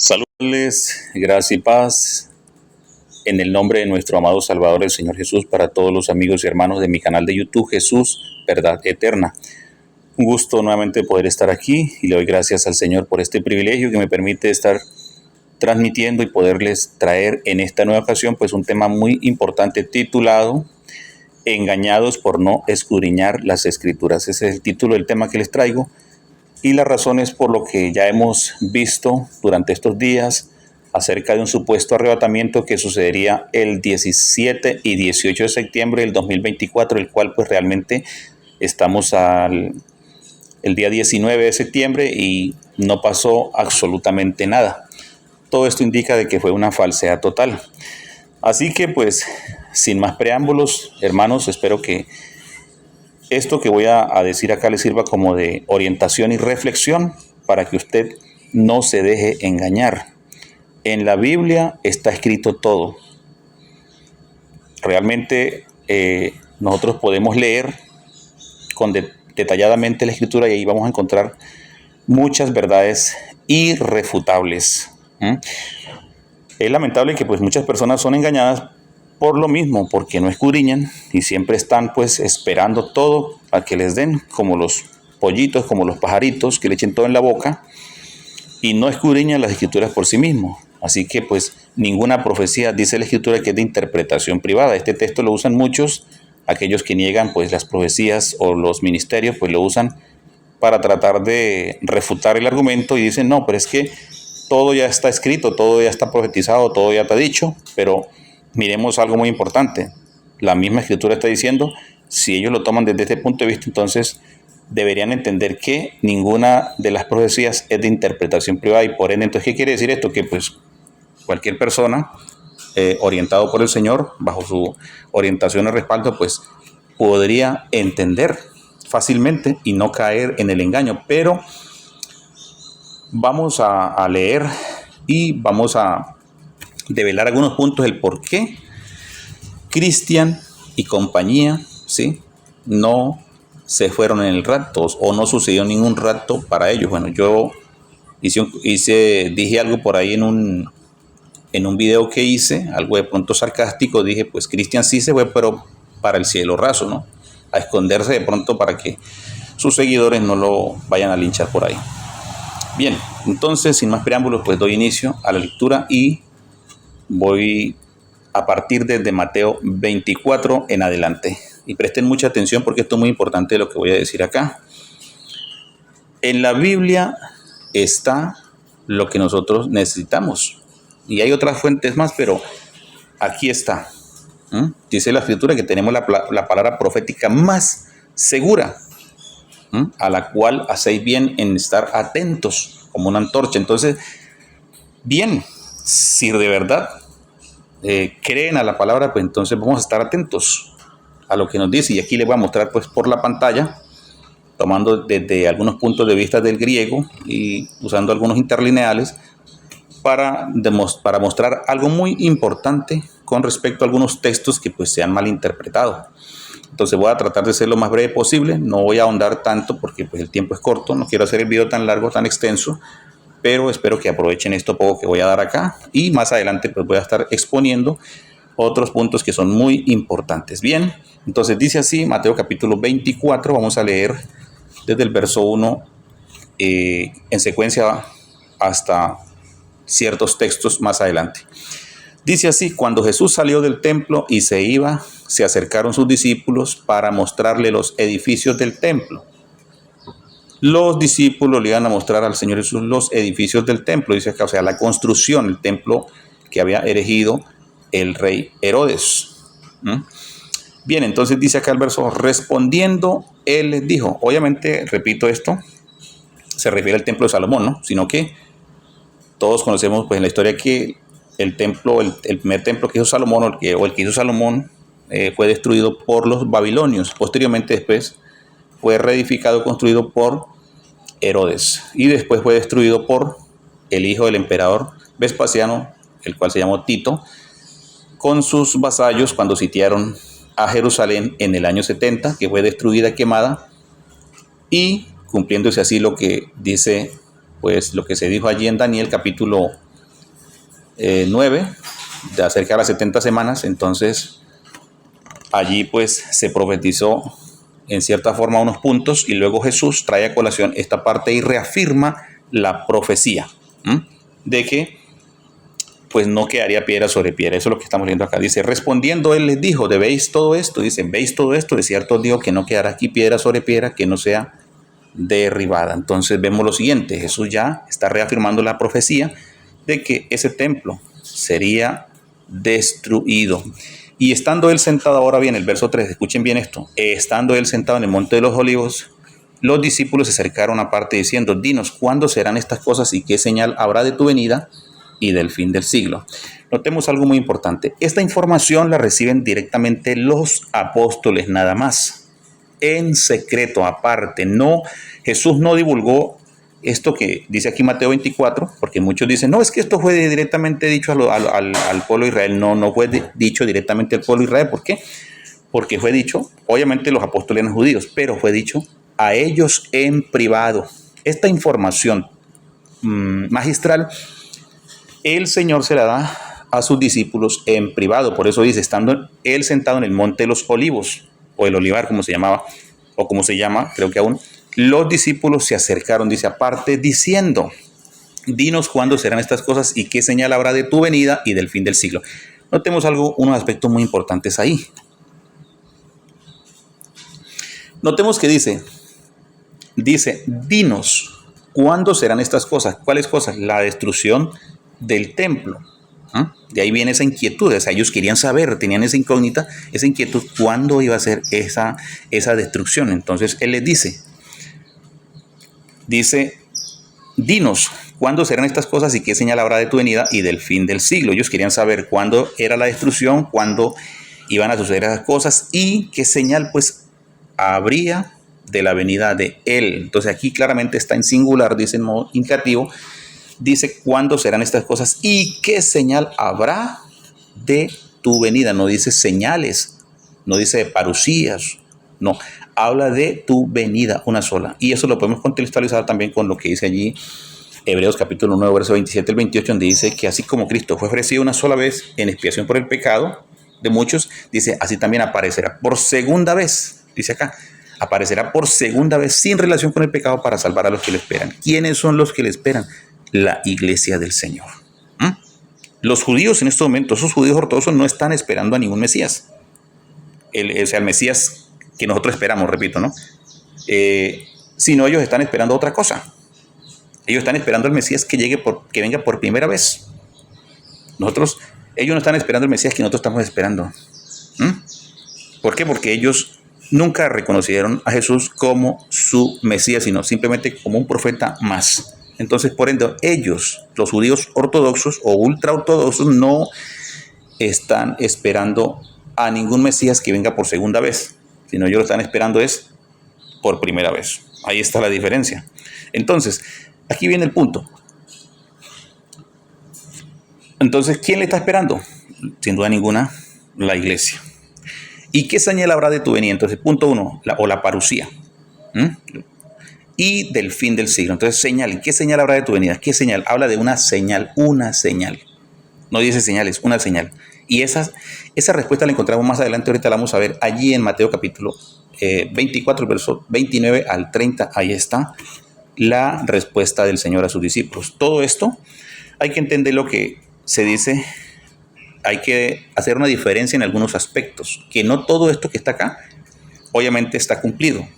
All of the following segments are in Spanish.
Saludos, gracia y paz en el nombre de nuestro amado Salvador, el Señor Jesús, para todos los amigos y hermanos de mi canal de YouTube, Jesús, Verdad Eterna. Un gusto nuevamente poder estar aquí y le doy gracias al Señor por este privilegio que me permite estar transmitiendo y poderles traer en esta nueva ocasión pues un tema muy importante titulado Engañados por no escudriñar las Escrituras. Ese es el título del tema que les traigo. Y las razones por lo que ya hemos visto durante estos días acerca de un supuesto arrebatamiento que sucedería el 17 y 18 de septiembre del 2024, el cual pues realmente estamos el día 19 de septiembre y no pasó absolutamente nada. Todo esto indica de que fue una falsedad total. Así que pues sin más preámbulos, hermanos, espero que esto que voy a decir acá le sirva como de orientación y reflexión para que usted no se deje engañar. En la Biblia está escrito todo. Realmente nosotros podemos leer detalladamente la Escritura y ahí vamos a encontrar muchas verdades irrefutables. Es lamentable que pues muchas personas son engañadas por lo mismo, porque no escudriñan y siempre están pues esperando todo a que les den, como los pollitos, como los pajaritos, que le echen todo en la boca y no escudriñan las Escrituras por sí mismos. Así que pues ninguna profecía, dice la Escritura, que es de interpretación privada. Este texto lo usan muchos, aquellos que niegan pues las profecías o los ministerios, pues lo usan para tratar de refutar el argumento y dicen, no, pero es que todo ya está escrito, todo ya está profetizado, todo ya está dicho, pero miremos algo muy importante. La misma Escritura está diciendo, si ellos lo toman desde este punto de vista, entonces deberían entender que ninguna de las profecías es de interpretación privada y por ende, entonces, ¿qué quiere decir esto? Que pues cualquier persona orientado por el Señor, bajo su orientación y respaldo, pues podría entender fácilmente y no caer en el engaño. Pero vamos a leer y vamos a develar algunos puntos del por qué Cristian y compañía, ¿sí?, no se fueron en el rapto o no sucedió ningún rapto para ellos. Bueno, yo dije algo por ahí en un video que hice, algo de pronto sarcástico, dije, pues Cristian sí se fue, pero para el cielo raso, ¿no? A esconderse de pronto para que sus seguidores no lo vayan a linchar por ahí. Bien, entonces, sin más preámbulos, pues doy inicio a la lectura y voy a partir desde Mateo 24 en adelante. Y presten mucha atención porque esto es muy importante lo que voy a decir acá. En la Biblia está lo que nosotros necesitamos. Y hay otras fuentes más, pero aquí está. Dice la Escritura que tenemos la palabra profética más segura, a la cual hacéis bien en estar atentos como una antorcha. Entonces, bien, si de verdad creen a la palabra, pues entonces vamos a estar atentos a lo que nos dice. Y aquí les voy a mostrar pues por la pantalla, tomando desde algunos puntos de vista del griego y usando algunos interlineales para mostrar algo muy importante con respecto a algunos textos que pues se han malinterpretado. Entonces voy a tratar de ser lo más breve posible, no voy a ahondar tanto porque pues el tiempo es corto, no quiero hacer el video tan largo, tan extenso, pero espero que aprovechen esto poco que voy a dar acá y más adelante pues voy a estar exponiendo otros puntos que son muy importantes. Bien, entonces dice así, Mateo capítulo 24, vamos a leer desde el verso 1 en secuencia hasta ciertos textos más adelante. Dice así, cuando Jesús salió del templo y se iba, se acercaron sus discípulos para mostrarle los edificios del templo. Los discípulos le iban a mostrar al Señor Jesús los edificios del templo, dice acá, o sea, la construcción, el templo que había erigido el rey Herodes. Bien, entonces dice acá el verso, respondiendo, él les dijo, obviamente, repito esto, se refiere al templo de Salomón, ¿no? Sino que todos conocemos pues en la historia que el templo, el primer templo que hizo Salomón o el que hizo Salomón fue destruido por los babilonios. Posteriormente después fue reedificado, construido por Herodes y después fue destruido por el hijo del emperador Vespasiano, el cual se llamó Tito, con sus vasallos cuando sitiaron a Jerusalén en el año 70, que fue destruida, quemada, y cumpliéndose así lo que dice, pues lo que se dijo allí en Daniel capítulo 9, de acerca de las 70 semanas. Entonces allí pues se profetizó en cierta forma unos puntos y luego Jesús trae a colación esta parte y reafirma la profecía de que pues no quedaría piedra sobre piedra. Eso es lo que estamos viendo acá. Dice, respondiendo él les dijo, ¿veis todo esto? Dice, ¿veis todo esto? De cierto os digo que no quedará aquí piedra sobre piedra que no sea derribada. Entonces vemos lo siguiente, Jesús ya está reafirmando la profecía de que ese templo sería destruido. Y estando él sentado, ahora bien, el verso 3, escuchen bien esto, estando él sentado en el monte de los olivos, los discípulos se acercaron aparte diciendo, dinos, ¿cuándo serán estas cosas y qué señal habrá de tu venida y del fin del siglo? Notemos algo muy importante. Esta información la reciben directamente los apóstoles nada más, en secreto, aparte. No, Jesús no divulgó esto que dice aquí Mateo 24, porque muchos dicen, no, es que esto fue directamente dicho al pueblo de Israel. No, no fue dicho directamente al pueblo de Israel. ¿Por qué? Porque fue dicho, obviamente los apóstoles eran judíos, pero fue dicho a ellos en privado. Esta información magistral, el Señor se la da a sus discípulos en privado. Por eso dice, estando él sentado en el monte de los olivos, o el olivar como se llamaba, o como se llama, creo que aún, los discípulos se acercaron, dice aparte, diciendo, dinos cuándo serán estas cosas y qué señal habrá de tu venida y del fin del siglo. Notemos unos aspectos muy importantes ahí. Notemos que dice, dinos cuándo serán estas cosas. ¿Cuáles cosas? La destrucción del templo. De ahí viene esa inquietud, o sea, ellos querían saber, tenían esa incógnita, esa inquietud, cuándo iba a ser esa destrucción. Entonces él les dice, dinos, ¿cuándo serán estas cosas y qué señal habrá de tu venida y del fin del siglo? Ellos querían saber cuándo era la destrucción, cuándo iban a suceder esas cosas y qué señal pues habría de la venida de él. Entonces aquí claramente está en singular, dice en modo indicativo, dice cuándo serán estas cosas y qué señal habrá de tu venida. No dice señales, no dice parucías, no, habla de tu venida, una sola. Y eso lo podemos contextualizar también con lo que dice allí Hebreos capítulo 9, verso 27 al 28, donde dice que así como Cristo fue ofrecido una sola vez en expiación por el pecado de muchos, dice, así también aparecerá por segunda vez, dice acá, aparecerá por segunda vez sin relación con el pecado para salvar a los que le esperan. ¿Quiénes son los que le esperan? La iglesia del Señor. Los judíos en este momento, esos judíos ortodoxos no están esperando a ningún Mesías. El Mesías que nosotros esperamos, repito, ¿no? Sino ellos están esperando otra cosa. Ellos están esperando al Mesías que que venga por primera vez. Ellos no están esperando el Mesías que nosotros estamos esperando. ¿Por qué? Porque ellos nunca reconocieron a Jesús como su Mesías, sino simplemente como un profeta más. Entonces, por ende, ellos, los judíos ortodoxos o ultraortodoxos, no están esperando a ningún Mesías que venga por segunda vez, sino ellos lo están esperando es por primera vez. Ahí está la diferencia. Entonces, aquí viene el punto. Entonces, ¿quién le está esperando? Sin duda ninguna, la iglesia. ¿Y qué señal habrá de tu venida? Entonces, punto 1, la parucía. Y del fin del siglo. Entonces, señal. ¿Qué señal habrá de tu venida? ¿Qué señal? Habla de una señal. No dice señales, una señal. Y esa respuesta la encontramos más adelante. Ahorita la vamos a ver allí en Mateo capítulo 24, verso 29 al 30. Ahí está la respuesta del Señor a sus discípulos. Todo esto hay que entender lo que se dice. Hay que hacer una diferencia en algunos aspectos. Que no todo esto que está acá, obviamente está cumplido.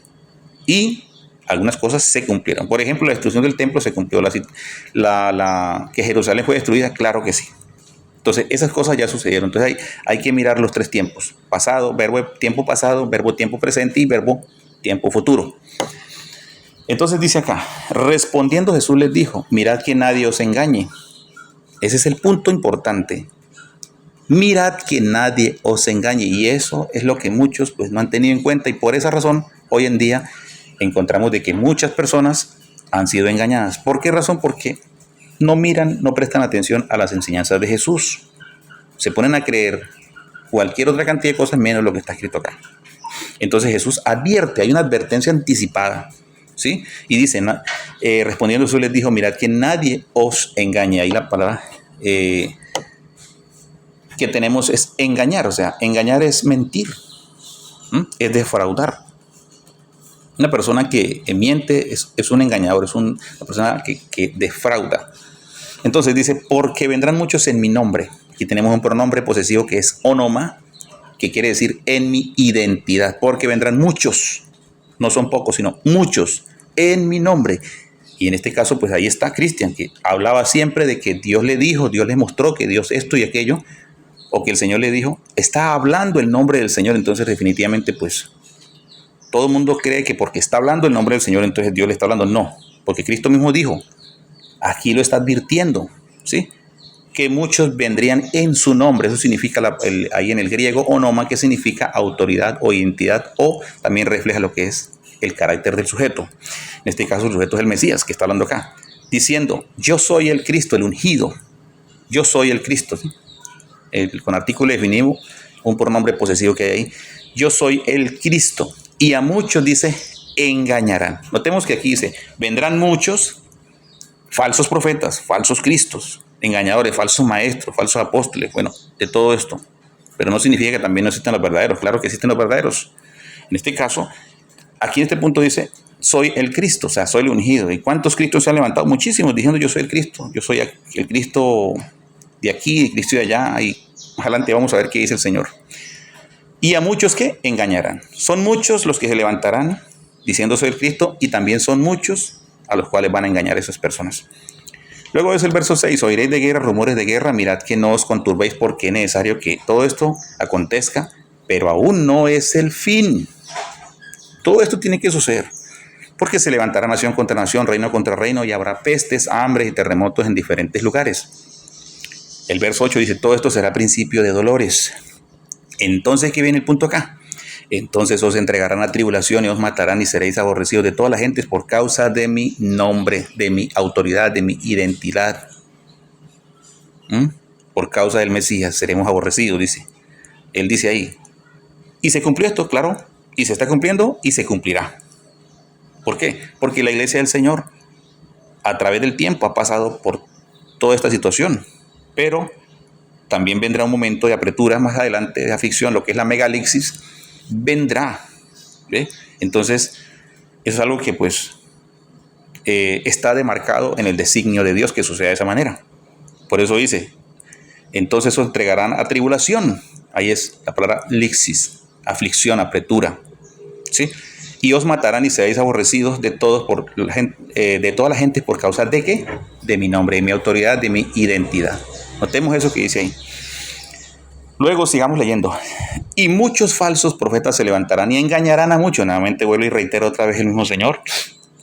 Y algunas cosas se cumplieron. Por ejemplo, la destrucción del templo se cumplió. Que Jerusalén fue destruida, claro que sí. Entonces, esas cosas ya sucedieron. Entonces, hay que mirar los tres tiempos. Pasado, verbo tiempo pasado, verbo tiempo presente y verbo tiempo futuro. Entonces dice acá, respondiendo Jesús les dijo, mirad que nadie os engañe. Ese es el punto importante. Mirad que nadie os engañe. Y eso es lo que muchos pues no han tenido en cuenta. Y por esa razón, hoy en día, encontramos de que muchas personas han sido engañadas. ¿Por qué razón? Porque no miran, no prestan atención a las enseñanzas de Jesús. Se ponen a creer cualquier otra cantidad de cosas menos lo que está escrito acá. Entonces Jesús advierte, hay una advertencia anticipada, ¿sí? Y dice, respondiendo Jesús les dijo, mirad que nadie os engañe. Ahí la palabra que tenemos es engañar. O sea, engañar es mentir, es defraudar. Una persona que miente es un engañador, es una persona que defrauda. Entonces dice, porque vendrán muchos en mi nombre. Aquí tenemos un pronombre posesivo que es onoma, que quiere decir en mi identidad. Porque vendrán muchos, no son pocos, sino muchos en mi nombre. Y en este caso, pues ahí está Cristian, que hablaba siempre de que Dios le dijo, Dios le mostró que Dios esto y aquello, o que el Señor le dijo, está hablando el nombre del Señor. Entonces definitivamente, pues, todo el mundo cree que porque está hablando el nombre del Señor, entonces Dios le está hablando. No, porque Cristo mismo dijo, aquí lo está advirtiendo, ¿sí? Que muchos vendrían en su nombre. Eso significa ahí en el griego onoma, que significa autoridad o identidad, o también refleja lo que es el carácter del sujeto. En este caso el sujeto es el Mesías, que está hablando acá, diciendo, yo soy el Cristo, el ungido. Yo soy el Cristo, ¿sí? Con artículo definido, un pronombre posesivo que hay ahí. Yo soy el Cristo. Y a muchos dice, engañarán. Notemos que aquí dice, vendrán muchos falsos profetas, falsos cristos, engañadores, falsos maestros, falsos apóstoles, bueno, de todo esto. Pero no significa que también no existen los verdaderos. Claro que existen los verdaderos. En este caso, aquí en este punto dice, soy el Cristo, o sea, soy el ungido. ¿Y cuántos Cristos se han levantado? Muchísimos, diciendo yo soy el Cristo, yo soy el Cristo de aquí, el Cristo de allá, y más adelante vamos a ver qué dice el Señor. Y a muchos que engañarán. Son muchos los que se levantarán diciendo soy el Cristo, y también son muchos a los cuales van a engañar a esas personas. Luego es el verso 6, oiréis de guerra, rumores de guerra, mirad que no os conturbéis porque es necesario que todo esto acontezca, pero aún no es el fin. Todo esto tiene que suceder, porque se levantará nación contra nación, reino contra reino, y habrá pestes, hambres y terremotos en diferentes lugares. El verso 8 dice, todo esto será principio de dolores. Entonces, ¿qué viene el punto acá? Entonces os entregarán a tribulación y os matarán y seréis aborrecidos de todas las gentes por causa de mi nombre, de mi autoridad, de mi identidad. Por causa del Mesías seremos aborrecidos, dice. Él dice ahí. Y se cumplió esto, claro, y se está cumpliendo y se cumplirá. ¿Por qué? Porque la iglesia del Señor a través del tiempo ha pasado por toda esta situación, pero también vendrá un momento de apretura más adelante, de aflicción, lo que es la megalixis, vendrá. ¿Ve? Entonces, eso es algo que pues está demarcado en el designio de Dios que suceda de esa manera. Por eso dice, entonces os entregarán a tribulación. Ahí es la palabra lixis, aflicción, apretura. ¿Sí? Y os matarán y seréis aborrecidos de todos de toda la gente por causa de ¿qué? De mi nombre, de mi autoridad, de mi identidad. Notemos eso que dice ahí. Luego sigamos leyendo. Y muchos falsos profetas se levantarán y engañarán a muchos. Nuevamente vuelvo y reitero otra vez el mismo Señor.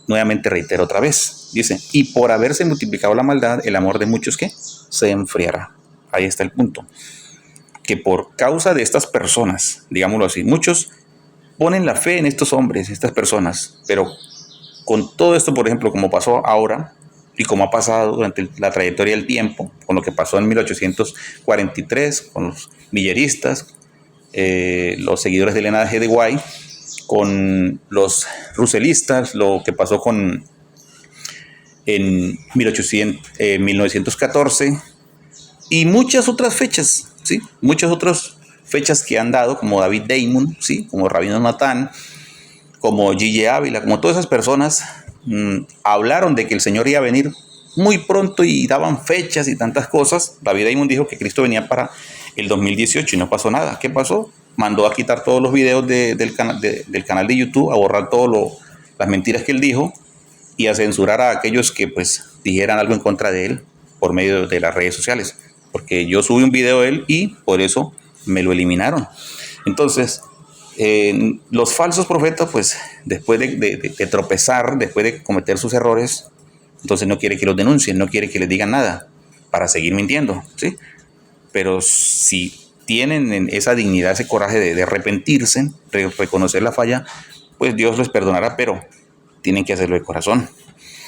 Nuevamente reitero otra vez. Dice, y por haberse multiplicado la maldad, el amor de muchos ¿qué? Se enfriará. Ahí está el punto. Que por causa de estas personas, digámoslo así, muchos ponen la fe en estos hombres, estas personas, pero con todo esto, por ejemplo, como pasó ahora y como ha pasado durante la trayectoria del tiempo, con lo que pasó en 1843, con los milleristas, los seguidores de Elena G. de White, con los ruselistas, lo que pasó en 1914 y muchas otras fechas, ¿sí? Muchas otras fechas que han dado, como David Damon, ¿sí? Como Rabino Natán, como G.G. Ávila, como todas esas personas hablaron de que el Señor iba a venir muy pronto y daban fechas y tantas cosas. David Damon dijo que Cristo venía para el 2018 y no pasó nada. ¿Qué pasó? Mandó a quitar todos los videos del canal de YouTube, a borrar todas las mentiras que él dijo y a censurar a aquellos que pues dijeran algo en contra de él por medio de las redes sociales. Porque yo subí un video de él y por eso me lo eliminaron. Entonces, los falsos profetas, pues, después de tropezar, después de cometer sus errores, entonces no quiere que los denuncien, no quiere que les digan nada para seguir mintiendo, ¿sí? Pero si tienen esa dignidad, ese coraje de arrepentirse, de reconocer la falla, pues Dios les perdonará, pero tienen que hacerlo de corazón.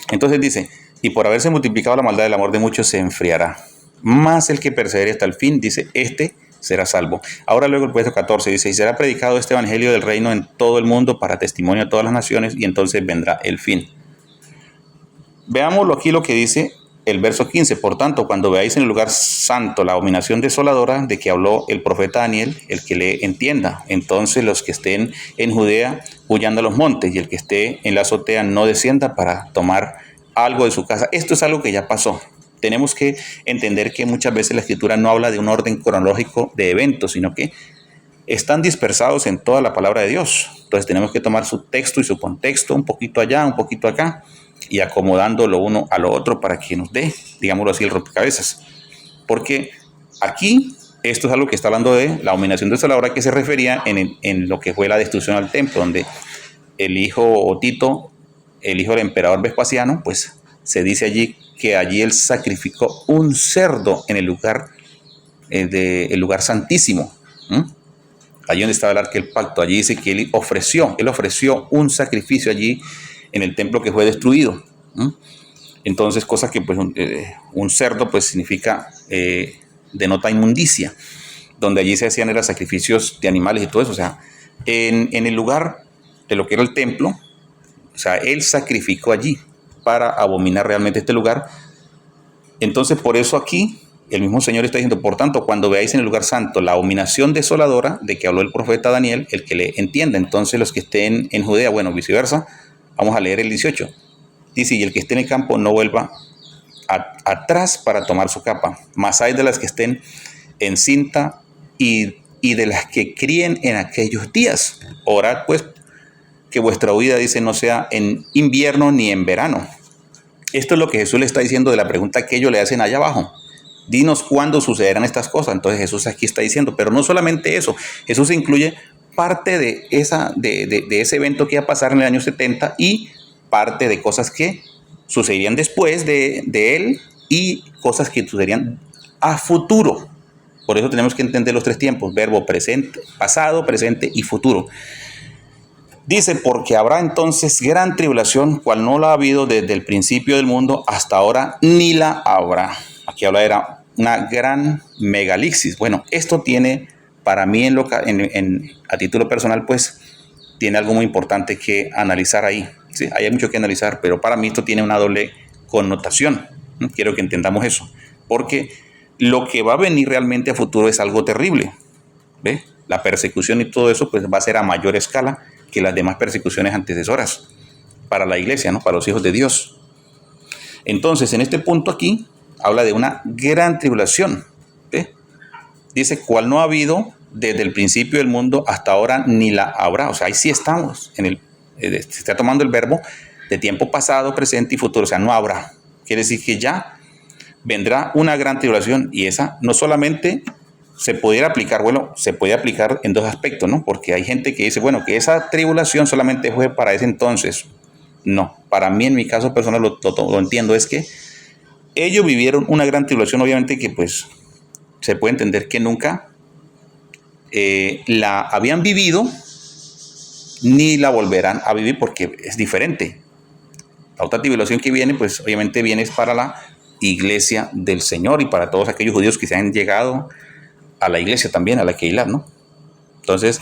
Entonces dice, y por haberse multiplicado la maldad, el amor de muchos se enfriará. Más el que persevere hasta el fin, dice, será salvo. Ahora luego el verso 14 dice, y será predicado este evangelio del reino en todo el mundo para testimonio a todas las naciones, y entonces vendrá el fin. Veámoslo aquí lo que dice el verso 15, por tanto, cuando veáis en el lugar santo la abominación desoladora de que habló el profeta Daniel, el que le entienda. Entonces los que estén en Judea huyan a los montes, y el que esté en la azotea no descienda para tomar algo de su casa. Esto es algo que ya pasó. Tenemos que entender que muchas veces la Escritura no habla de un orden cronológico de eventos, sino que están dispersados en toda la palabra de Dios. Entonces tenemos que tomar su texto y su contexto, un poquito allá, un poquito acá, y acomodando lo uno a lo otro para que nos dé, digámoslo así, el rompecabezas. Porque aquí, esto es algo que está hablando de la abominación desoladora, que se refería en lo que fue la destrucción al templo, donde el hijo Tito, el hijo del emperador Vespasiano, pues se dice allí que allí él sacrificó un cerdo en el lugar, el lugar santísimo. Allí donde estaba el arca del pacto, allí dice que él ofreció un sacrificio allí en el templo que fue destruido. Entonces, cosa que pues un cerdo pues significa, denota inmundicia, donde allí se hacían eran sacrificios de animales y todo eso. O sea, en el lugar de lo que era el templo, o sea, él sacrificó allí para abominar realmente este lugar. Entonces, por eso aquí el mismo Señor está diciendo, por tanto, cuando veáis en el lugar santo la abominación desoladora de que habló el profeta Daniel, el que le entienda. Entonces, los que estén en Judea, bueno, viceversa, vamos a leer el 18. Dice, y el que esté en el campo no vuelva atrás para tomar su capa, mas hay de las que estén en cinta y de las que críen en aquellos días. Orad pues que vuestra huida, dice, no sea en invierno ni en verano. Esto es lo que Jesús le está diciendo de la pregunta que ellos le hacen allá abajo. Dinos cuándo sucederán estas cosas. Entonces Jesús aquí está diciendo, pero no solamente eso, Jesús incluye parte de ese evento que iba a pasar en el año 70 y parte de cosas que sucederían después de él y cosas que sucederían a futuro. Por eso tenemos que entender los tres tiempos, verbo presente, pasado, presente y futuro. Dice, porque habrá entonces gran tribulación, cual no la ha habido desde el principio del mundo hasta ahora, ni la habrá. Aquí habla de una gran megalixis. Bueno, esto tiene, para mí, a título personal, pues, tiene algo muy importante que analizar ahí. Sí, hay mucho que analizar, pero para mí esto tiene una doble connotación. Quiero que entendamos eso, porque lo que va a venir realmente a futuro es algo terrible. ¿Ve? La persecución y todo eso pues va a ser a mayor escala que las demás persecuciones antecesoras para la iglesia, ¿no? Para los hijos de Dios. Entonces, en este punto aquí habla de una gran tribulación. ¿Ve? Dice, cual no ha habido desde el principio del mundo hasta ahora, ni la habrá. O sea, ahí sí estamos. Se está tomando el verbo de tiempo pasado, presente y futuro. O sea, no habrá. Quiere decir que ya vendrá una gran tribulación, y esa no solamente se pudiera aplicar, bueno, se puede aplicar en dos aspectos, ¿no? Porque hay gente que dice, bueno, que esa tribulación solamente fue para ese entonces. No, para mí, en mi caso personal, lo entiendo, es que ellos vivieron una gran tribulación, obviamente que pues se puede entender que nunca la habían vivido ni la volverán a vivir, porque es diferente. La otra tribulación que viene, pues obviamente viene para la iglesia del Señor y para todos aquellos judíos que se han llegado a la iglesia también, a la Keilah, ¿no? Entonces,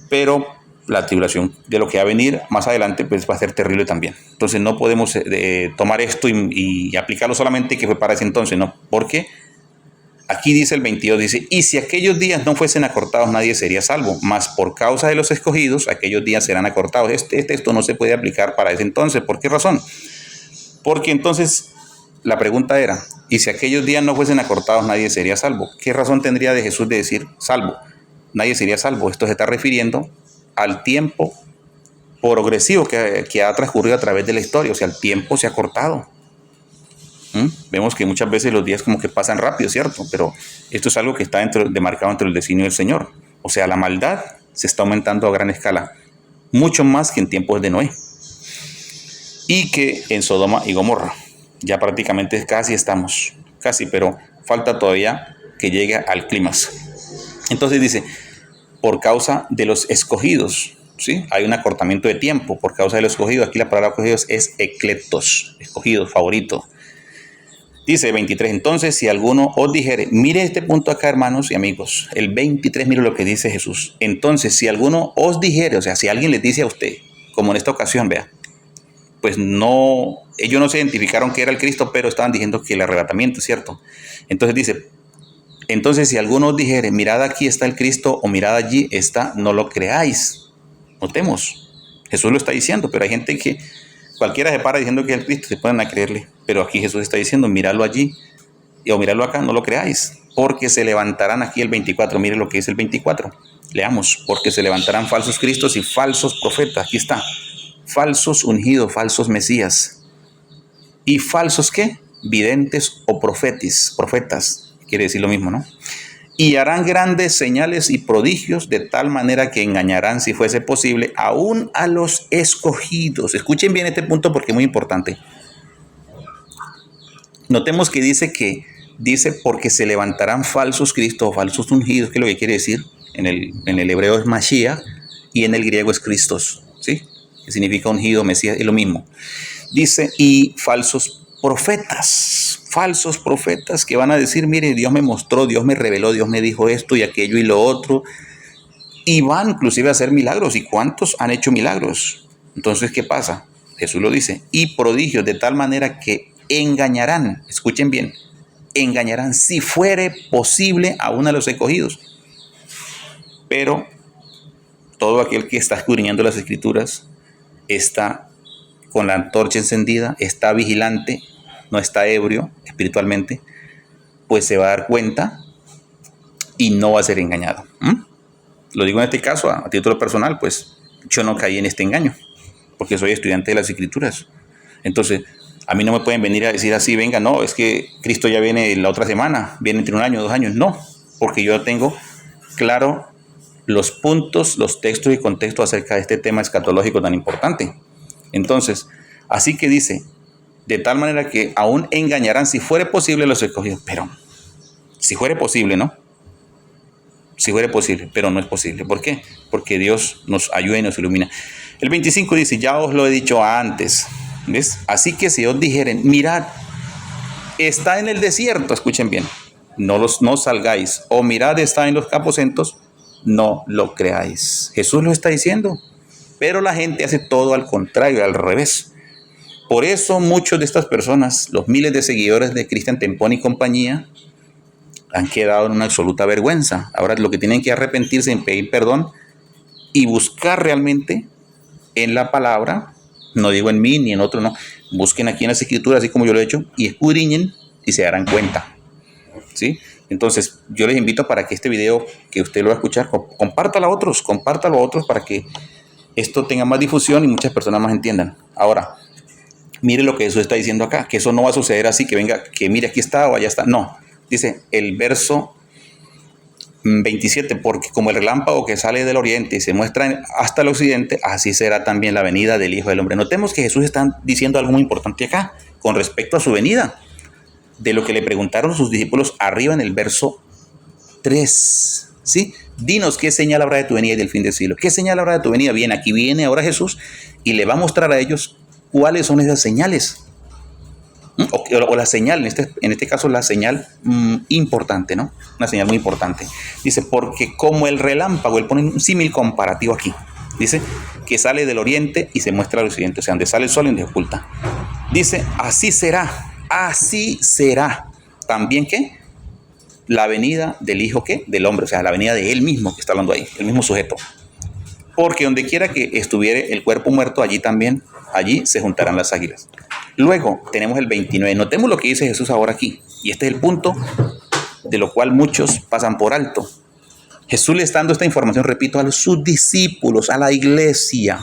pero la tribulación de lo que va a venir más adelante, pues va a ser terrible también. Entonces no podemos tomar esto y aplicarlo solamente que fue para ese entonces, ¿no? Porque aquí dice el 22, dice, y si aquellos días no fuesen acortados, nadie sería salvo, mas por causa de los escogidos, aquellos días serán acortados. Este texto no se puede aplicar para ese entonces. ¿Por qué razón? Porque entonces la pregunta era, ¿y si aquellos días no fuesen acortados, nadie sería salvo? ¿Qué razón tendría de Jesús de decir salvo? Nadie sería salvo. Esto se está refiriendo al tiempo progresivo que ha transcurrido a través de la historia. O sea, el tiempo se ha cortado. Vemos que muchas veces los días como que pasan rápido, ¿cierto? Pero esto es algo que está demarcado entre el designio del Señor. O sea, la maldad se está aumentando a gran escala, mucho más que en tiempos de Noé y que en Sodoma y Gomorra. Ya prácticamente casi estamos, pero falta todavía que llegue al clímax. Entonces dice, por causa de los escogidos, ¿sí? Hay un acortamiento de tiempo por causa de los escogidos. Aquí la palabra escogidos es ecletos, escogidos, favoritos. Dice 23, entonces si alguno os dijere, mire este punto acá, hermanos y amigos, el 23, mire lo que dice Jesús. Entonces si alguno os dijere, o sea, si alguien les dice a usted, como en esta ocasión, vea, pues no ellos no se identificaron que era el Cristo, pero estaban diciendo que el arrebatamiento, ¿cierto? Entonces dice, entonces si alguno dijere, mirad aquí está el Cristo o mirad allí está, no lo creáis. Notemos, Jesús lo está diciendo, pero hay gente que cualquiera se para diciendo que es el Cristo, se pueden a creerle, pero aquí Jesús está diciendo, miradlo allí o miradlo acá, no lo creáis, porque se levantarán aquí el 24, mire lo que dice el 24, leamos, porque se levantarán falsos cristos y falsos profetas, aquí está, falsos ungidos, falsos mesías, y falsos ¿qué? Videntes o profetas, quiere decir lo mismo, ¿no? Y harán grandes señales y prodigios de tal manera que engañarán, si fuese posible, aún a los escogidos. Escuchen bien este punto porque es muy importante. Notemos que dice porque se levantarán falsos cristos o falsos ungidos, que es lo que quiere decir. En el hebreo es Mashiach y en el griego es Christos, ¿sí? Que significa ungido, Mesías, es lo mismo. Dice, y falsos profetas que van a decir, mire, Dios me mostró, Dios me reveló, Dios me dijo esto y aquello y lo otro, y van inclusive a hacer milagros. ¿Y cuántos han hecho milagros? Entonces, ¿qué pasa? Jesús lo dice, y prodigios de tal manera que engañarán, escuchen bien, engañarán si fuere posible a uno de los escogidos. Pero todo aquel que está escudriñando las Escrituras está con la antorcha encendida, está vigilante, no está ebrio espiritualmente, pues se va a dar cuenta y no va a ser engañado. Lo digo en este caso a título personal, pues yo no caí en este engaño, porque soy estudiante de las Escrituras. Entonces, a mí no me pueden venir a decir así, venga, no, es que Cristo ya viene la otra semana, viene entre 1 año, 2 años. No, porque yo tengo claro los puntos, los textos y contextos acerca de este tema escatológico tan importante. Entonces, así que dice, de tal manera que aún engañarán si fuere posible los escogidos. Pero, si fuere posible, ¿no? Si fuere posible, pero no es posible. ¿Por qué? Porque Dios nos ayuda y nos ilumina. El 25 dice, ya os lo he dicho antes, ¿ves? Así que si os dijeren, mirad, está en el desierto, escuchen bien, no salgáis, o mirad, está en los aposentos, no lo creáis. Jesús lo está diciendo. Pero la gente hace todo al contrario, al revés. Por eso muchos de estas personas, los miles de seguidores de Cristian Tempón y compañía, han quedado en una absoluta vergüenza. Ahora lo que tienen que arrepentirse, en pedir perdón y buscar realmente en la palabra, no digo en mí ni en otro, no, busquen aquí en las Escrituras, así como yo lo he hecho, y escudriñen y se darán cuenta, ¿sí? Entonces, yo les invito para que este video que usted lo va a escuchar, compártalo a otros para que esto tenga más difusión y muchas personas más entiendan. Ahora, mire lo que Jesús está diciendo acá, que eso no va a suceder así, que venga, que mire aquí está o allá está. No, dice el verso 27, porque como el relámpago que sale del oriente y se muestra hasta el occidente, así será también la venida del Hijo del Hombre. Notemos que Jesús está diciendo algo muy importante acá, con respecto a su venida, de lo que le preguntaron sus discípulos arriba en el verso 3, ¿sí? Dinos qué señal habrá de tu venida y del fin del siglo. ¿Qué señal habrá de tu venida? Bien, aquí viene ahora Jesús y le va a mostrar a ellos cuáles son esas señales. O la señal, en este caso la señal importante, ¿no? Una señal muy importante. Dice, porque como el relámpago, él pone un símil comparativo aquí. Dice que sale del oriente y se muestra al occidente, o sea, donde sale el sol y donde se oculta. Dice, así será. También, ¿qué? La venida del Hijo, ¿qué? Del hombre, o sea, la venida de él mismo que está hablando ahí, el mismo sujeto. Porque donde quiera que estuviere el cuerpo muerto, allí se juntarán las águilas. Luego tenemos el 29. Notemos lo que dice Jesús ahora aquí. Y este es el punto de lo cual muchos pasan por alto. Jesús le está dando esta información, repito, a sus discípulos, a la iglesia.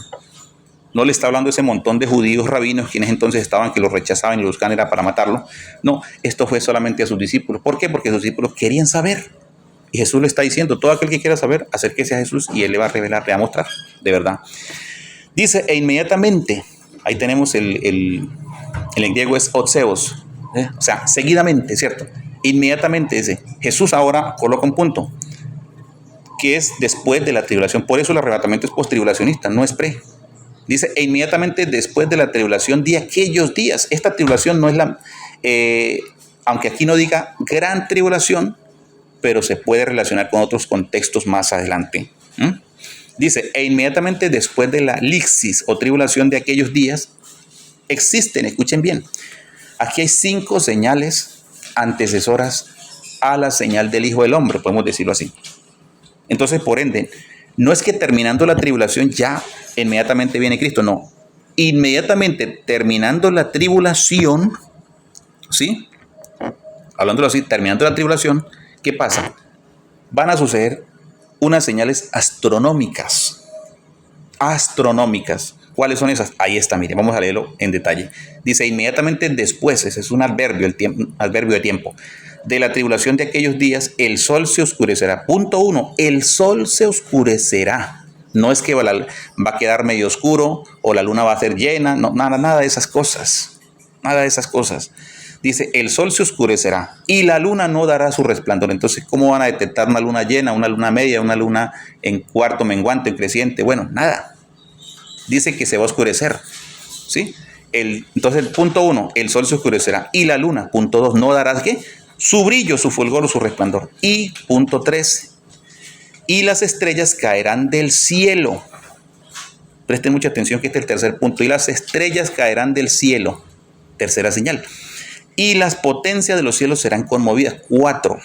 No le está hablando a ese montón de judíos rabinos, quienes entonces estaban, que lo rechazaban y lo buscaban era para matarlo. No, esto fue solamente a sus discípulos. ¿Por qué? Porque sus discípulos querían saber. Y Jesús le está diciendo, todo aquel que quiera saber, acérquese a Jesús y Él le va a revelar, le va a mostrar, de verdad. Dice, e inmediatamente, ahí tenemos el griego es otseos, o sea, seguidamente, ¿cierto? Inmediatamente dice, Jesús ahora coloca un punto, que es después de la tribulación. Por eso el arrebatamiento es post-tribulacionista, no es pre. Dice, e inmediatamente después de la tribulación de aquellos días. Esta tribulación no es aunque aquí no diga gran tribulación, pero se puede relacionar con otros contextos más adelante. Dice, e inmediatamente después de la lixis o tribulación de aquellos días, Existen, escuchen bien. Aquí hay 5 señales antecesoras a la señal del Hijo del Hombre, podemos decirlo así. Entonces, por ende, no es que terminando la tribulación ya inmediatamente viene Cristo, no. Inmediatamente terminando la tribulación, ¿sí? Hablándolo así, terminando la tribulación, ¿qué pasa? Van a suceder unas señales astronómicas. Astronómicas. ¿Cuáles son esas? Ahí está, mire, vamos a leerlo en detalle. Dice, inmediatamente después, ese es un adverbio, adverbio de tiempo, de la tribulación de aquellos días, el sol se oscurecerá. Punto 1, el sol se oscurecerá. No es que va a quedar medio oscuro o la luna va a ser llena, no, nada de esas cosas. Nada de esas cosas. Dice, el sol se oscurecerá y la luna no dará su resplandor. Entonces, ¿cómo van a detectar una luna llena, una luna media, una luna en cuarto menguante, en creciente? Bueno, nada. Dice que se va a oscurecer, ¿sí? Entonces, el punto 1, el sol se oscurecerá y la luna, punto 2, no dará ¿qué? Su brillo, su fulgor o su resplandor. Y punto 3, y las estrellas caerán del cielo. Presten mucha atención que este es el tercer punto. Y las estrellas caerán del cielo. Tercera señal. Y las potencias de los cielos serán conmovidas. 4.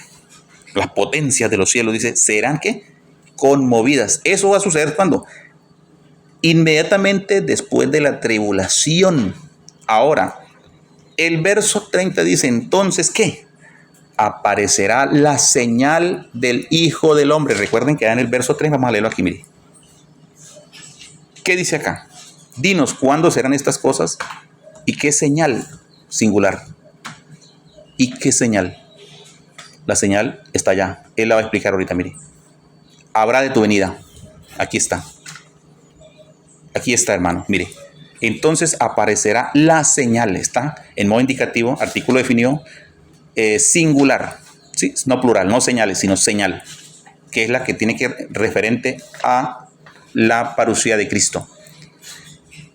Las potencias de los cielos, dice, serán ¿qué? Conmovidas. Eso va a suceder ¿cuándo? Inmediatamente después de la tribulación. Ahora, el verso 30 dice, entonces, ¿qué? Aparecerá la señal del Hijo del Hombre. Recuerden que en el verso 3, vamos a leerlo aquí, mire. ¿Qué dice acá? Dinos, ¿cuándo serán estas cosas? ¿Y qué señal? Singular. ¿Y qué señal? La señal está allá. Él la va a explicar ahorita, mire. Habrá de tu venida. Aquí está. Aquí está, hermano. Mire. Entonces aparecerá la señal. Está en modo indicativo, artículo definido, singular. ¿Sí? No plural, no señales, sino señal. Que es la que tiene que referente a la parucía de Cristo.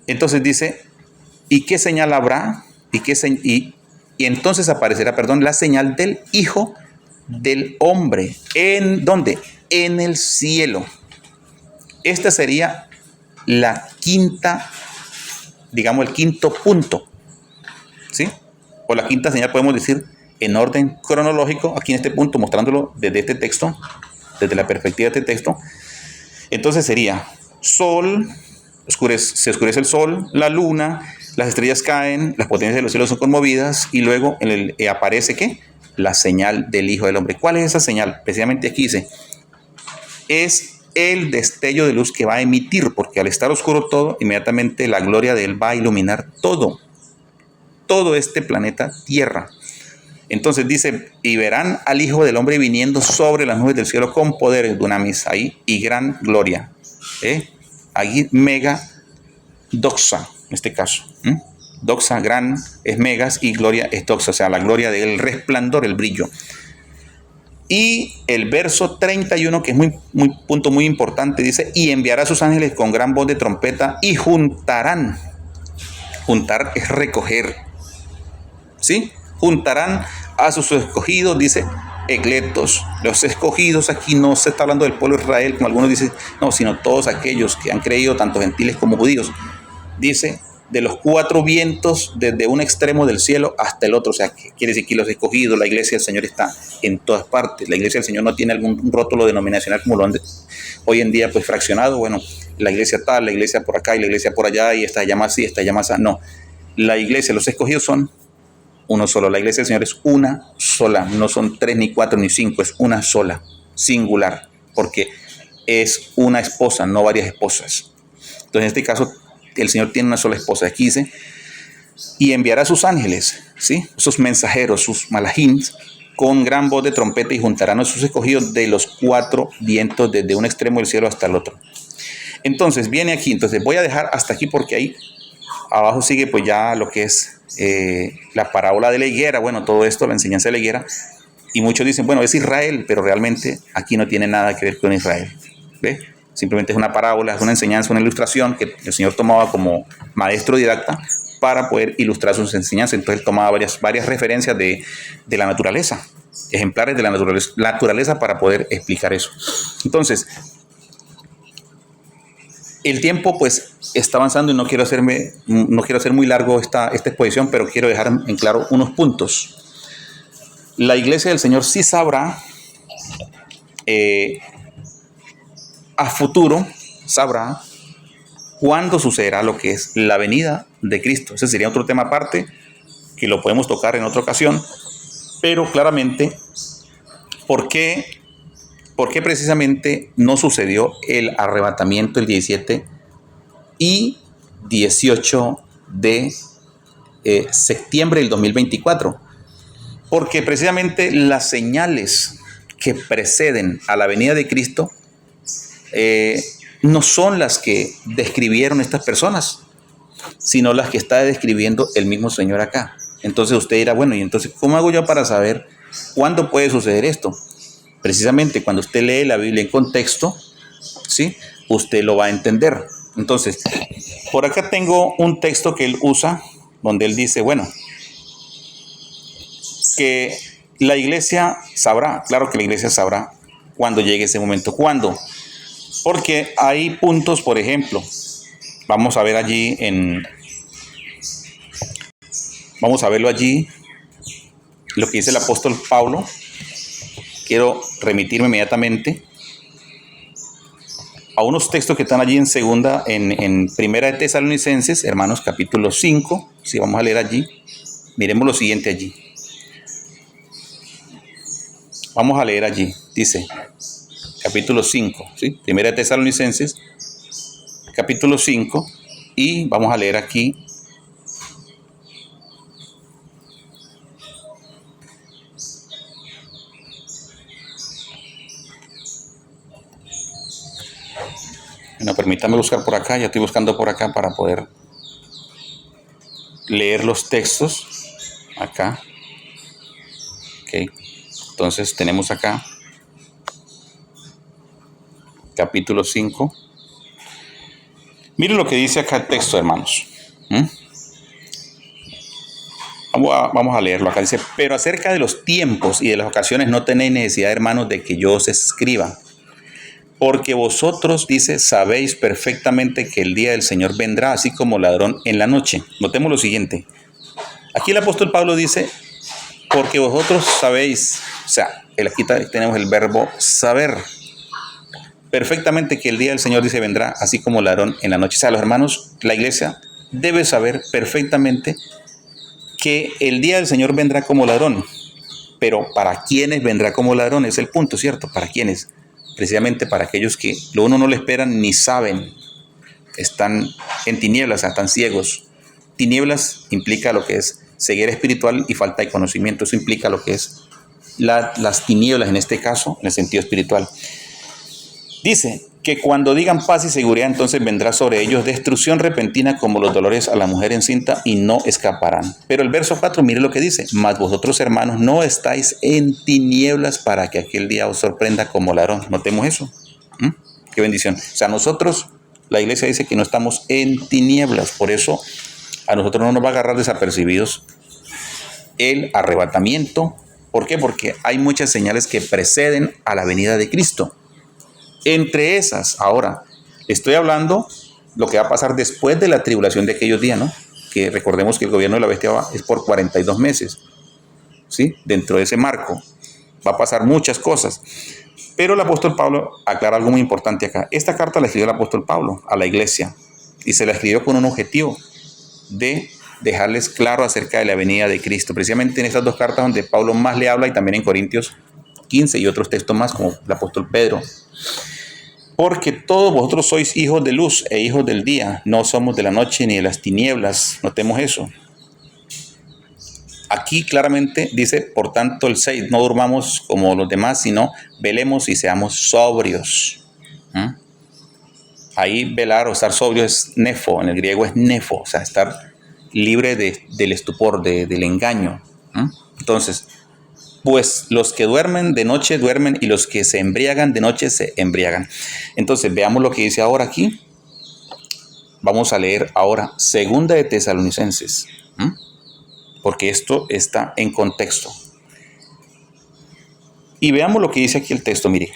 Entonces dice, ¿y qué señal habrá? Y entonces aparecerá, la señal del Hijo del Hombre. ¿En dónde? En el cielo. Esta sería la quinta, digamos el quinto punto, ¿sí? O la quinta señal, podemos decir, en orden cronológico, aquí en este punto, mostrándolo desde este texto, desde la perspectiva de este texto. Entonces sería sol, se oscurece el sol, la luna, las estrellas caen, las potencias de los cielos son conmovidas y luego aparece ¿qué? La señal del Hijo del Hombre. ¿Cuál es esa señal? Precisamente aquí dice, es el destello de luz que va a emitir, porque al estar oscuro todo, inmediatamente la gloria de Él va a iluminar todo este planeta Tierra. Entonces dice, y verán al Hijo del Hombre viniendo sobre las nubes del cielo con poderes, dunamis, ahí, y gran gloria. Ahí mega, doxa, en este caso. Doxa, gran, es megas, y gloria es doxa, o sea, la gloria del resplandor, el brillo. Y el verso 31, que es punto muy importante, dice, y enviará a sus ángeles con gran voz de trompeta y juntarán. Juntar es recoger, ¿sí? Juntarán a sus escogidos, dice, ecletos. Los escogidos aquí no se está hablando del pueblo de Israel, como algunos dicen, no, sino todos aquellos que han creído, tanto gentiles como judíos. Dice, de los 4 vientos, desde un extremo del cielo hasta el otro. O sea, que quiere decir que los escogidos, la iglesia del Señor está en todas partes. La iglesia del Señor no tiene algún rótulo denominacional como lo han hoy en día, pues fraccionado. Bueno, la iglesia tal, la iglesia por acá y la iglesia por allá, y esta llama así, esta llama así. No, la iglesia, los escogidos son uno solo. La iglesia del Señor es una sola, no son 3, ni 4, ni 5, es una sola, singular, porque es una esposa, no varias esposas. Entonces, en este caso, el Señor tiene una sola esposa. Aquí dice, y enviará a sus ángeles, ¿sí? Sus mensajeros, sus malajins, con gran voz de trompeta, y juntarán a sus escogidos de los 4 vientos, desde un extremo del cielo hasta el otro. Entonces, viene aquí. Entonces, voy a dejar hasta aquí, porque ahí abajo sigue pues ya lo que es la parábola de la higuera. Bueno, todo esto, la enseñanza de la higuera. Y muchos dicen, bueno, es Israel, pero realmente aquí no tiene nada que ver con Israel. ¿Ve? Simplemente es una parábola, es una enseñanza, una ilustración que el Señor tomaba como maestro didacta para poder ilustrar sus enseñanzas. Entonces él tomaba varias referencias de la naturaleza, ejemplares de la naturaleza para poder explicar eso. Entonces, El tiempo pues está avanzando y no quiero hacer muy largo esta exposición, pero quiero dejar en claro unos puntos. La iglesia del Señor sí sabrá, a futuro, sabrá cuándo sucederá lo que es la venida de Cristo. Ese sería otro tema aparte que lo podemos tocar en otra ocasión, pero claramente, ¿por qué precisamente no sucedió el arrebatamiento el 17 y 18 de septiembre del 2024? Porque precisamente las señales que preceden a la venida de Cristo no son las que describieron estas personas, sino las que está describiendo el mismo Señor acá. Entonces usted dirá, bueno, ¿y entonces cómo hago yo para saber cuándo puede suceder esto? Precisamente cuando usted lee la Biblia en contexto, ¿sí?, usted lo va a entender. Entonces, por acá tengo un texto que él usa, donde él dice, bueno, que la iglesia sabrá, claro que la iglesia sabrá cuando llegue ese momento. ¿Cuándo? Porque hay puntos, por ejemplo, vamos a verlo allí, lo que dice el apóstol Pablo. Quiero remitirme inmediatamente a unos textos que están allí en Primera de Tesalonicenses, hermanos, capítulo 5. Si vamos a leer allí, miremos lo siguiente allí. Vamos a leer allí, dice, capítulo 5, ¿sí? Primera de Tesalonicenses, capítulo 5, y vamos a leer aquí bueno, permítame buscar por acá, ya estoy buscando por acá para poder leer los textos acá. Ok, entonces tenemos acá capítulo 5. Miren lo que dice acá el texto, hermanos. Vamos a leerlo. Acá dice, pero acerca de los tiempos y de las ocasiones no tenéis necesidad, hermanos, de que yo os escriba. Porque vosotros, dice, sabéis perfectamente que el día del Señor vendrá así como ladrón en la noche. Notemos lo siguiente. Aquí el apóstol Pablo dice, porque vosotros sabéis, o sea, aquí tenemos el verbo saber. Perfectamente que el día del Señor, dice, vendrá así como ladrón en la noche. O sea, los hermanos, la iglesia debe saber perfectamente que el día del Señor vendrá como ladrón. Pero ¿para quiénes vendrá como ladrón? Es el punto, ¿cierto? ¿Para quiénes? Precisamente para aquellos que lo uno no le esperan ni saben, están en tinieblas, están ciegos. Tinieblas implica lo que es ceguera espiritual y falta de conocimiento. Eso implica lo que es las tinieblas en este caso, en el sentido espiritual. Dice que cuando digan paz y seguridad, entonces vendrá sobre ellos destrucción repentina como los dolores a la mujer encinta y no escaparán. Pero el verso 4, mire lo que dice, mas vosotros, hermanos, no estáis en tinieblas para que aquel día os sorprenda como ladrón. Notemos eso. Qué bendición. O sea, nosotros, la iglesia dice que no estamos en tinieblas, por eso a nosotros no nos va a agarrar desapercibidos el arrebatamiento. ¿Por qué? Porque hay muchas señales que preceden a la venida de Cristo. Entre esas, ahora, estoy hablando lo que va a pasar después de la tribulación de aquellos días, ¿no? Que recordemos que el gobierno de la bestia es por 42 meses, ¿sí? Dentro de ese marco va a pasar muchas cosas. Pero el apóstol Pablo aclara algo muy importante acá. Esta carta la escribió el apóstol Pablo a la iglesia y se la escribió con un objetivo de dejarles claro acerca de la venida de Cristo. Precisamente en estas dos cartas donde Pablo más le habla y también en Corintios 15 y otros textos más como el apóstol Pedro. Porque todos vosotros sois hijos de luz e hijos del día, no somos de la noche ni de las tinieblas. Notemos eso. Aquí claramente dice, por tanto, el 6, no durmamos como los demás, sino velemos y seamos sobrios. Ahí velar o estar sobrio es nefo, en el griego es nefo, o sea, estar libre del estupor, del engaño. Entonces, pues los que duermen de noche duermen y los que se embriagan de noche se embriagan. Entonces, veamos lo que dice ahora aquí. Vamos a leer ahora Segunda de Tesalonicenses, porque esto está en contexto. Y veamos lo que dice aquí el texto, mire.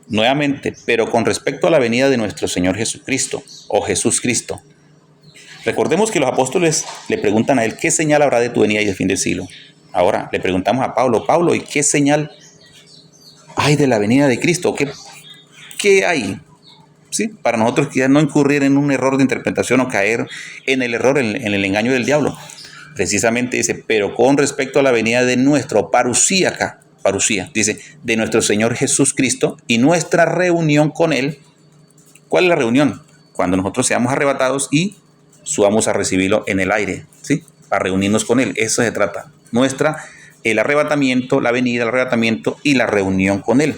nuevamente, pero con respecto a la venida de nuestro Señor Jesucristo, o Jesús Cristo. Recordemos que los apóstoles le preguntan a él, ¿qué señal habrá de tu venida y del fin del siglo? Ahora le preguntamos a Pablo, Pablo, ¿y qué señal hay de la venida de Cristo? ¿Qué hay? ¿Sí? Para nosotros ya no incurrir en un error de interpretación o caer en el error, en el engaño del diablo. Precisamente dice, pero con respecto a la venida de nuestro parusía, dice, de nuestro Señor Jesús Cristo y nuestra reunión con Él. ¿Cuál es la reunión? Cuando nosotros seamos arrebatados y subamos a recibirlo en el aire, ¿sí? Para reunirnos con Él. Eso se trata. El arrebatamiento, la venida, el arrebatamiento y la reunión con Él.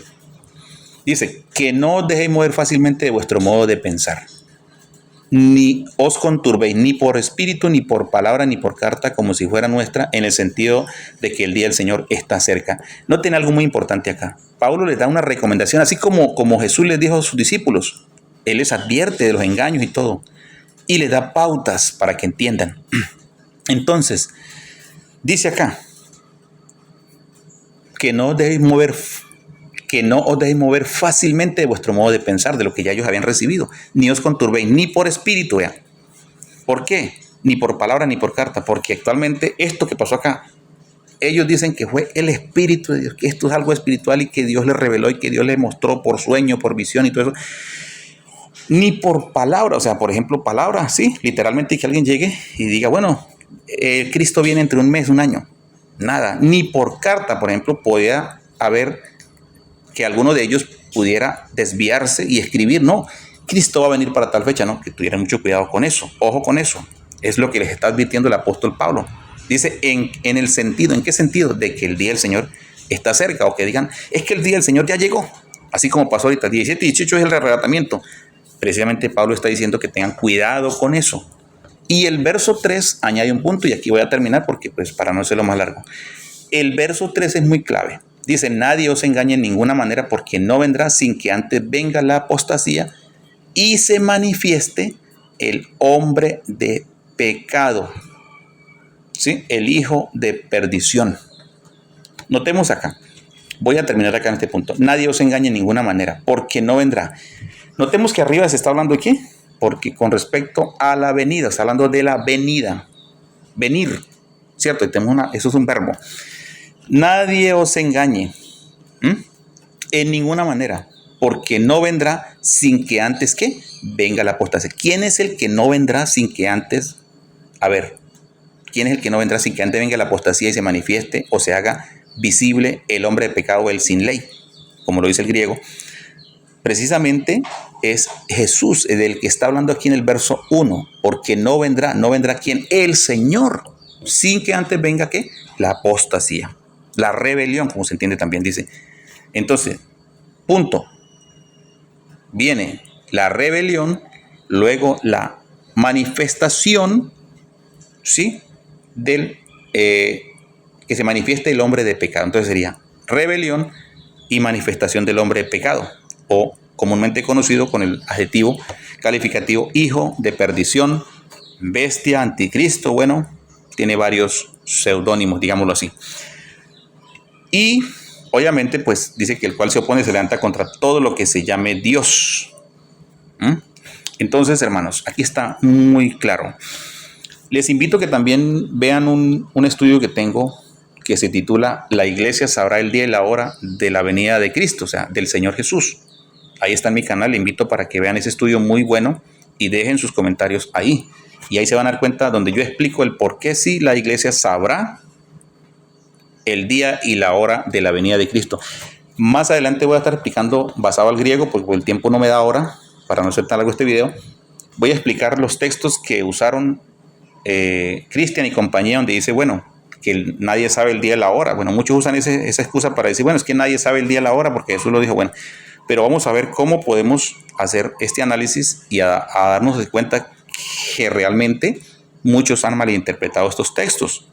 Dice, que no os dejéis mover fácilmente de vuestro modo de pensar, ni os conturbéis ni por espíritu, ni por palabra, ni por carta, como si fuera nuestra, en el sentido de que el día del Señor está cerca. Noten algo muy importante acá. Pablo les da una recomendación, así como Jesús les dijo a sus discípulos. Él les advierte de los engaños y todo, y les da pautas para que entiendan. Entonces, dice acá, que no os dejéis mover fácilmente de vuestro modo de pensar, de lo que ya ellos habían recibido, ni os conturbéis, ni por espíritu, vean. ¿Por qué? Ni por palabra, ni por carta, porque actualmente esto que pasó acá, ellos dicen que fue el Espíritu de Dios, que esto es algo espiritual y que Dios les reveló y que Dios les mostró por sueño, por visión y todo eso. Ni por palabra, o sea, por ejemplo, palabra, sí, literalmente que alguien llegue y diga, bueno, Cristo viene entre un mes, un año. Nada, ni por carta, por ejemplo, podía haber que alguno de ellos pudiera desviarse y escribir, no, Cristo va a venir para tal fecha, ¿no? Que tuvieran mucho cuidado con eso, ojo con eso. Es lo que les está advirtiendo el apóstol Pablo. Dice, ¿en el sentido? ¿En qué sentido? De que el día del Señor está cerca, o que digan, es que el día del Señor ya llegó, así como pasó ahorita, 17 y 18 es el arrebatamiento. Precisamente Pablo está diciendo que tengan cuidado con eso. Y el verso 3 añade un punto, y aquí voy a terminar porque pues para no hacerlo más largo. El verso 3 es muy clave. Dice, nadie os engañe en ninguna manera, porque no vendrá sin que antes venga la apostasía y se manifieste el hombre de pecado, ¿sí? El hijo de perdición. Notemos acá, voy a terminar acá en este punto. Nadie os engañe en ninguna manera, porque no vendrá. Notemos que arriba se está hablando de qué, porque con respecto a la venida, está hablando de la venida, venir, ¿cierto? Y tenemos eso es un verbo. Nadie os engañe en ninguna manera, porque no vendrá sin que antes ¿qué? Venga la apostasía. ¿Quién es el que no vendrá sin que antes? A ver, ¿quién es el que no vendrá sin que antes venga la apostasía y se manifieste o se haga visible el hombre de pecado, el sin ley? Como lo dice el griego. Precisamente es Jesús del que está hablando aquí en el verso 1, porque no vendrá ¿quién? El Señor, sin que antes venga ¿qué? La apostasía. La rebelión, como se entiende también, dice. Entonces, punto. Viene la rebelión, luego la manifestación, ¿sí? Que se manifieste el hombre de pecado. Entonces sería rebelión y manifestación del hombre de pecado, o comúnmente conocido con el adjetivo calificativo hijo de perdición, bestia, anticristo. Bueno, tiene varios seudónimos, digámoslo así. Y obviamente pues dice que el cual se opone se levanta contra todo lo que se llame Dios. Entonces, hermanos, aquí está muy claro. Les invito a que también vean un estudio que tengo que se titula La iglesia sabrá el día y la hora de la venida de Cristo, o sea, del Señor Jesús. Ahí está en mi canal, le invito para que vean ese estudio muy bueno y dejen sus comentarios ahí. Y ahí se van a dar cuenta donde yo explico el por qué sí la iglesia sabrá el día y la hora de la venida de Cristo. Más adelante voy a estar explicando basado al griego, porque el tiempo no me da ahora, para no hacer tan largo este video. Voy a explicar los textos que usaron Cristian y compañía, donde dice, bueno, que nadie sabe el día y la hora. Bueno, muchos usan esa excusa para decir, bueno, es que nadie sabe el día y la hora, porque Jesús lo dijo. Bueno, pero vamos a ver cómo podemos hacer este análisis y a darnos de cuenta que realmente muchos han malinterpretado estos textos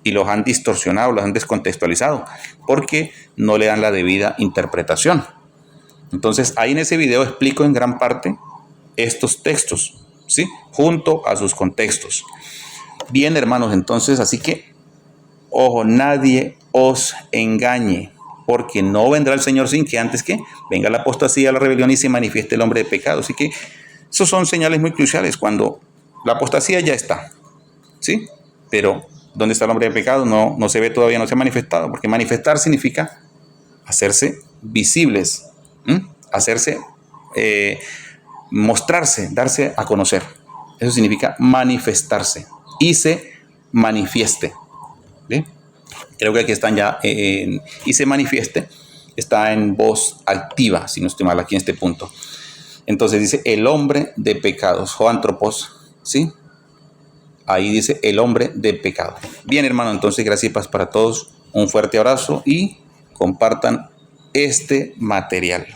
y los han distorsionado, los han descontextualizado, porque no le dan la debida interpretación. Entonces, ahí en ese video explico en gran parte estos textos, ¿sí? Junto a sus contextos. Bien, hermanos, entonces, así que, ojo, nadie os engañe, porque no vendrá el Señor sin que antes que venga la apostasía, la rebelión y se manifieste el hombre de pecado. Así que esos son señales muy cruciales cuando la apostasía ya está, ¿sí? Pero ¿dónde está el hombre de pecado? No se ve todavía, no se ha manifestado, porque manifestar significa hacerse visibles, hacerse, mostrarse, darse a conocer. Eso significa manifestarse y se manifieste. ¿Bien? Creo que aquí están ya, y se manifieste, está en voz activa, si no estoy mal aquí en este punto. Entonces dice el hombre de pecados, Joantropos, ¿sí? Ahí dice el hombre de pecado. Bien, hermano, entonces gracias y paz para todos. Un fuerte abrazo y compartan este material.